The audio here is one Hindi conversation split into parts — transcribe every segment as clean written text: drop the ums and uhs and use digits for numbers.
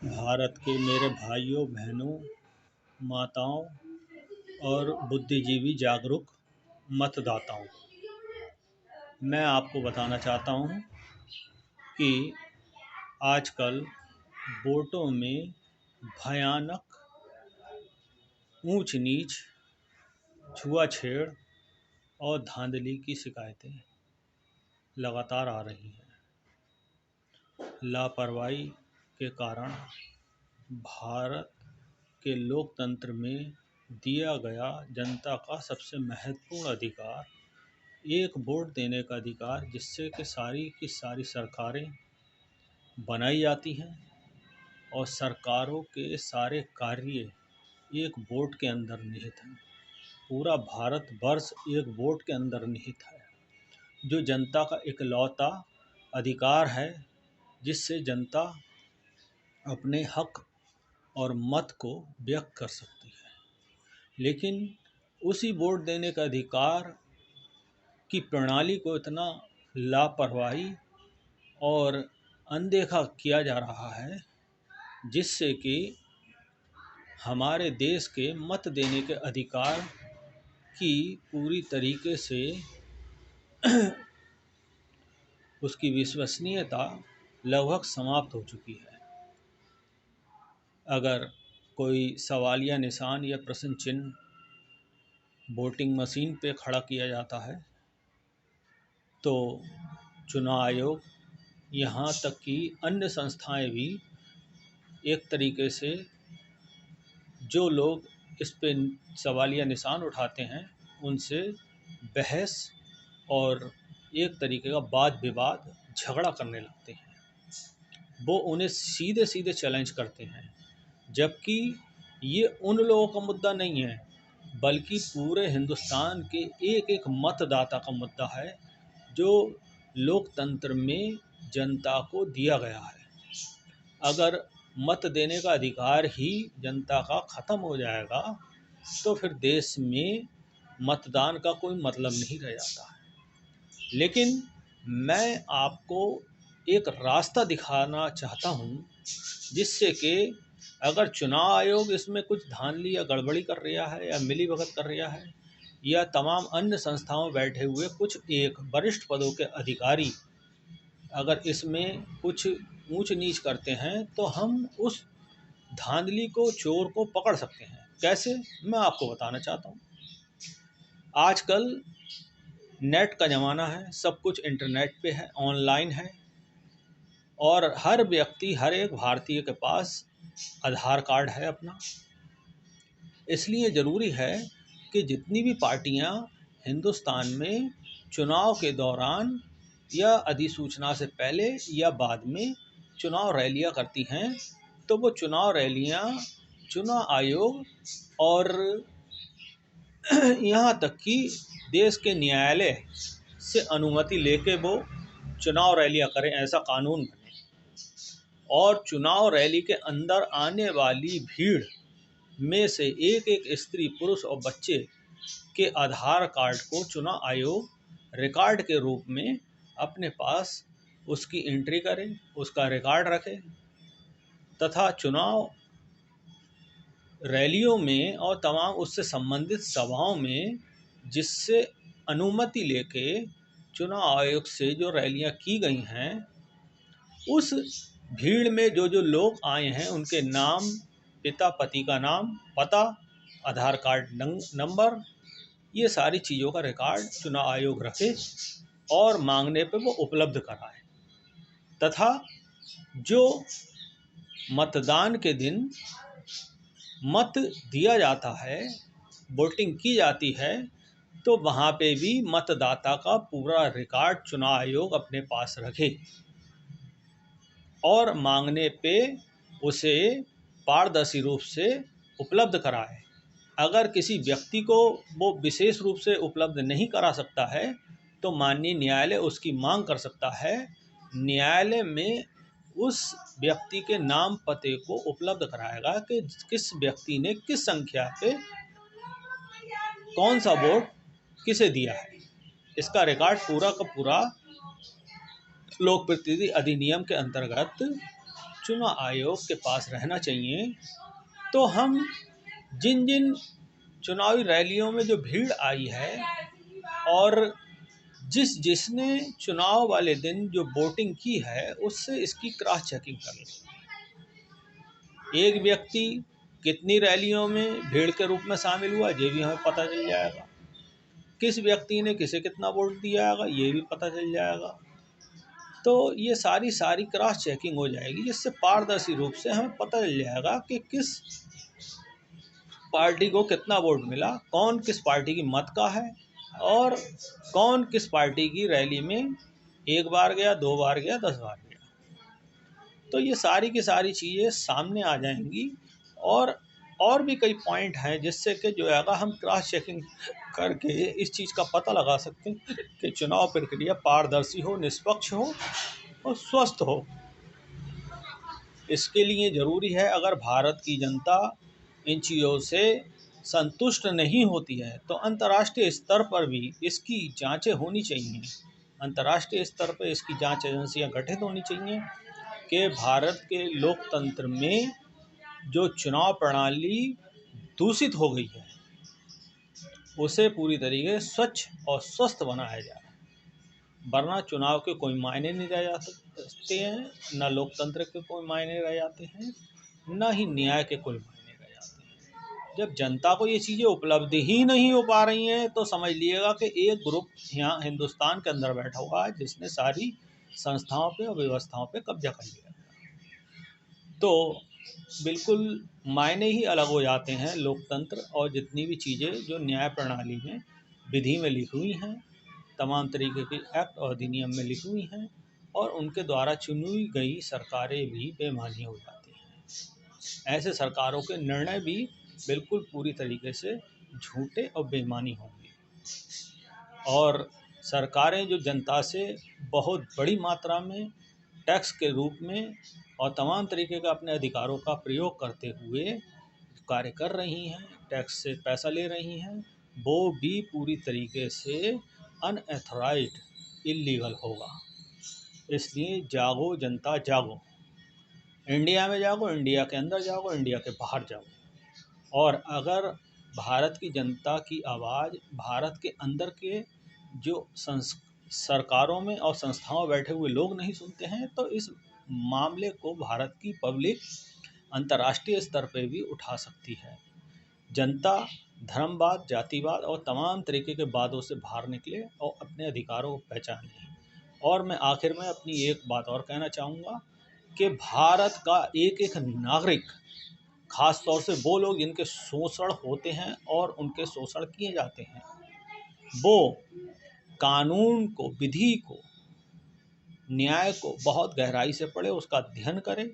भारत के मेरे भाइयों बहनों, माताओं और बुद्धिजीवी जागरूक मतदाताओं, मैं आपको बताना चाहता हूँ कि आजकल वोटों में भयानक ऊंच नीच, छुआछेड़ और धांधली की शिकायतें लगातार आ रही हैं। लापरवाही के कारण भारत के लोकतंत्र में दिया गया जनता का सबसे महत्वपूर्ण अधिकार, एक वोट देने का अधिकार, जिससे कि सारी की सारी सरकारें बनाई जाती हैं और सरकारों के सारे कार्य एक वोट के अंदर निहित हैं। पूरा भारत वर्ष एक वोट के अंदर निहित है, जो जनता का इकलौता अधिकार है, जिससे जनता अपने हक और मत को व्यक्त कर सकती है। लेकिन उसी वोट देने का अधिकार की प्रणाली को इतना लापरवाही और अनदेखा किया जा रहा है, जिससे कि हमारे देश के मत देने के अधिकार की पूरी तरीके से उसकी विश्वसनीयता लगभग समाप्त हो चुकी है। अगर कोई सवालिया निशान या प्रश्न चिन्ह वोटिंग मशीन पे खड़ा किया जाता है तो चुनाव आयोग, यहाँ तक कि अन्य संस्थाएं भी एक तरीके से जो लोग इस पे सवालिया निशान उठाते हैं उनसे बहस और एक तरीके का वाद विवाद, झगड़ा करने लगते हैं। वो उन्हें सीधे सीधे चैलेंज करते हैं, जबकि ये उन लोगों का मुद्दा नहीं है, बल्कि पूरे हिंदुस्तान के एक एक मतदाता का मुद्दा है, जो लोकतंत्र में जनता को दिया गया है। अगर मत देने का अधिकार ही जनता का ख़त्म हो जाएगा तो फिर देश में मतदान का कोई मतलब नहीं रह जाता है। लेकिन मैं आपको एक रास्ता दिखाना चाहता हूँ, जिससे कि अगर चुनाव आयोग इसमें कुछ धांधली या गड़बड़ी कर रहा है या मिलीभगत कर रहा है, या तमाम अन्य संस्थाओं में बैठे हुए कुछ एक वरिष्ठ पदों के अधिकारी अगर इसमें कुछ ऊंच नीच करते हैं, तो हम उस धांधली को, चोर को पकड़ सकते हैं। कैसे, मैं आपको बताना चाहता हूँ। आजकल नेट का ज़माना है, सब कुछ इंटरनेट पे है, ऑनलाइन है, और हर व्यक्ति, हर एक भारतीय के पास आधार कार्ड है अपना। इसलिए ज़रूरी है कि जितनी भी पार्टियां हिंदुस्तान में चुनाव के दौरान या अधिसूचना से पहले या बाद में चुनाव रैलियां करती हैं, तो वो चुनाव रैलियां चुनाव आयोग और यहाँ तक कि देश के न्यायालय से अनुमति लेके वो चुनाव रैलियां करें, ऐसा कानून बने। और चुनाव रैली के अंदर आने वाली भीड़ में से एक एक स्त्री, पुरुष और बच्चे के आधार कार्ड को चुनाव आयोग रिकॉर्ड के रूप में अपने पास उसकी एंट्री करे, उसका रिकॉर्ड रखे, तथा चुनाव रैलियों में और तमाम उससे संबंधित सभाओं में जिससे अनुमति लेके चुनाव आयोग से जो रैलियां की गई हैं, उस भीड़ में जो जो लोग आए हैं उनके नाम, पिता पति का नाम, पता, आधार कार्ड नंबर, ये सारी चीज़ों का रिकॉर्ड चुनाव आयोग रखे और मांगने पे वो उपलब्ध कराए। तथा जो मतदान के दिन मत दिया जाता है, वोटिंग की जाती है, तो वहाँ पे भी मतदाता का पूरा रिकॉर्ड चुनाव आयोग अपने पास रखे और मांगने पे उसे पारदर्शी रूप से उपलब्ध कराए। अगर किसी व्यक्ति को वो विशेष रूप से उपलब्ध नहीं करा सकता है, तो माननीय न्यायालय उसकी मांग कर सकता है। न्यायालय में उस व्यक्ति के नाम पते को उपलब्ध कराएगा कि किस व्यक्ति ने किस संख्या पे कौन सा वोट किसे दिया है। इसका रिकॉर्ड पूरा का पूरा लोक प्रतिनिधि अधिनियम के अंतर्गत चुनाव आयोग के पास रहना चाहिए, तो हम जिन जिन चुनावी रैलियों में जो भीड़ आई है और जिसने चुनाव वाले दिन जो वोटिंग की है उससे इसकी क्रॉस चेकिंग कर लें। एक व्यक्ति कितनी रैलियों में भीड़ के रूप में शामिल हुआ ये भी हमें पता चल जाएगा, किस व्यक्ति ने किसे कितना वोट दिया है ये भी पता चल जाएगा। तो ये सारी क्रॉस चेकिंग हो जाएगी, जिससे पारदर्शी रूप से हमें पता चल जाएगा कि किस पार्टी को कितना वोट मिला, कौन किस पार्टी की मत का है और कौन किस पार्टी की रैली में 1 बार गया, 2 बार गया, 10 बार गया। तो ये सारी की सारी चीज़ें सामने आ जाएंगी और भी कई पॉइंट हैं जिससे कि जो है हम क्रॉस चेकिंग करके इस चीज़ का पता लगा सकते हैं कि चुनाव प्रक्रिया पारदर्शी हो, निष्पक्ष हो और स्वस्थ हो। इसके लिए ज़रूरी है, अगर भारत की जनता इन चीज़ों से संतुष्ट नहीं होती है तो अंतर्राष्ट्रीय स्तर पर भी इसकी जांचें होनी चाहिए। अंतर्राष्ट्रीय स्तर पर इसकी जांच एजेंसियां गठित होनी चाहिए कि भारत के लोकतंत्र में जो चुनाव प्रणाली दूषित हो गई है उसे पूरी तरीके से स्वच्छ और स्वस्थ बनाया जाए, वरना चुनाव के कोई मायने नहीं रह जाते हैं, न लोकतंत्र के कोई मायने रह जाते हैं, न ही न्याय के कोई मायने रह जाते हैं। जब जनता को ये चीज़ें उपलब्ध ही नहीं हो पा रही हैं तो समझ लीजिएगा कि एक ग्रुप यहाँ हिंदुस्तान के अंदर बैठा हुआ है जिसने सारी संस्थाओं पे और व्यवस्थाओं पे कब्जा कर लिया। तो बिल्कुल मायने ही अलग हो जाते हैं लोकतंत्र और जितनी भी चीज़ें जो न्याय प्रणाली में विधि में लिखी हुई हैं, तमाम तरीके के एक्ट और अधिनियम में लिखी हुई हैं, और उनके द्वारा चुनी गई सरकारें भी बेमानी हो जाती हैं। ऐसे सरकारों के निर्णय भी बिल्कुल पूरी तरीके से झूठे और बेमानी होंगे, और सरकारें जो जनता से बहुत बड़ी मात्रा में टैक्स के रूप में और तमाम तरीके का अपने अधिकारों का प्रयोग करते हुए कार्य कर रही हैं, टैक्स से पैसा ले रही हैं, वो भी पूरी तरीके से अनएथोराइज्ड इलीगल होगा। इसलिए जागो जनता जागो, इंडिया में जागो, इंडिया के अंदर जागो, इंडिया के बाहर जागो। और अगर भारत की जनता की आवाज़ भारत के अंदर के जो सरकारों में और संस्थाओं बैठे हुए लोग नहीं सुनते हैं तो इस मामले को भारत की पब्लिक अंतर्राष्ट्रीय स्तर पर भी उठा सकती है। जनता धर्मवाद, जातिवाद और तमाम तरीके के वादों से बाहर निकले और अपने अधिकारों को पहचाने। और मैं आखिर में अपनी एक बात और कहना चाहूँगा कि भारत का एक एक नागरिक, खास तौर से वो लोग जिनके शोषण होते हैं और उनके शोषण किए जाते हैं, वो कानून को, विधि को, न्याय को बहुत गहराई से पढ़े, उसका अध्ययन करें।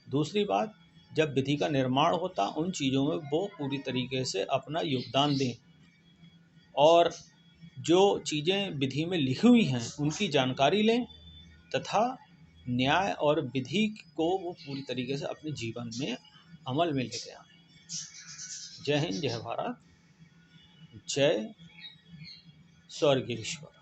दूसरी बात, जब विधि का निर्माण होता उन चीज़ों में वो पूरी तरीके से अपना योगदान दें और जो चीज़ें विधि में लिखी हुई हैं उनकी जानकारी लें तथा न्याय और विधि को वो पूरी तरीके से अपने जीवन में अमल में लेके आएं। जय हिंद, जय भारत, जय स्वर्गीय ईश्वर।